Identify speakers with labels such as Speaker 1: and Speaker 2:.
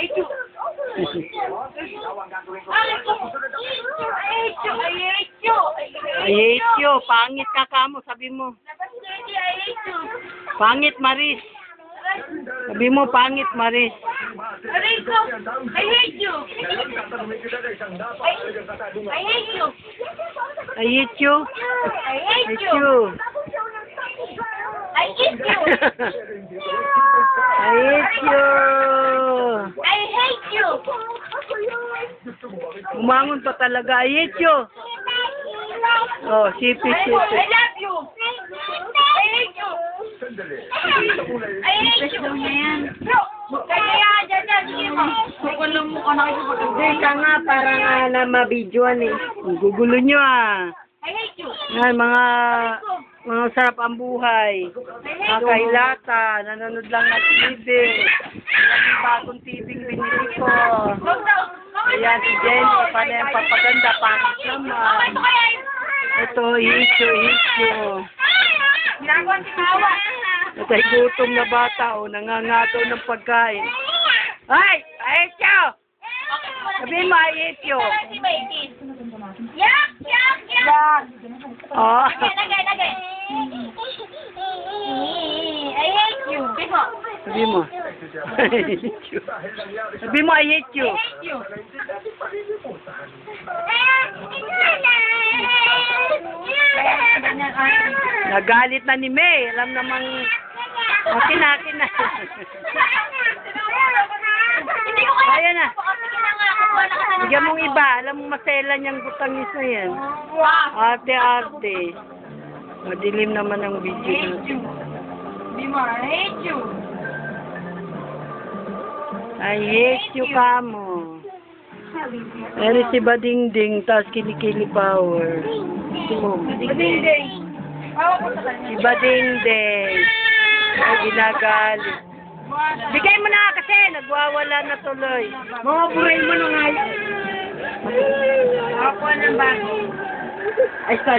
Speaker 1: hate you.
Speaker 2: I hate you. Pangit ka kamo, sabi mo. Pangit Maris. Sabi mo, pangit Maris.
Speaker 1: Rico, I hate you. I hate you.
Speaker 2: I hate you.
Speaker 1: I hate
Speaker 2: Hate
Speaker 1: you.
Speaker 2: you.
Speaker 1: I hate you.
Speaker 2: I hate you.
Speaker 1: I hate you.
Speaker 2: Umangon pa talaga. I hate you. Oh, sipi, sipi.
Speaker 1: I love you. I hate you. I hate you. Kaya dyan, sige mo. Kukulong mo ka na kayo pag
Speaker 2: Hindi ka nga, parang na mabidyoan eh. Gugulo nyo ah.
Speaker 1: I hate you.
Speaker 2: Yan, mga sarap ang buhay. Mga kailata, nanonood lang ng TV. Yung bagong TV binili ko. Ayan, si Jenny, paano yung papaganda, pangit naman. Ito, issue.
Speaker 1: Ginagawa si Mawa.
Speaker 2: Ito, gutom na bata, oh, nangangagaw ng pagkain. Ay! I hate you! Sabihin mo, I hate you.
Speaker 1: Si Baby. Yak! Yak! Yak!
Speaker 2: Oh.
Speaker 1: Lagay. I hate you.
Speaker 2: Sabihin mo. I hate you. Sabihin mo, I hate you.
Speaker 1: I hate you.
Speaker 2: Nagalit na ni May. Alam namang, akin na. Ayan na. Bigyan mong iba. Alam mo, masela niyang butangis na yan. Arte. Madilim naman ang video.
Speaker 1: I hate you.
Speaker 2: I hate you, kamo. Eri si Badingding, tapos kinikili power.
Speaker 1: Badingding.
Speaker 2: Si Badingding. Ay, ginagalit. Bigay mo na kasi, nagwawala na tuloy. Mga buray mo na nga.
Speaker 1: Ako ng bago.
Speaker 2: Ay, sorry.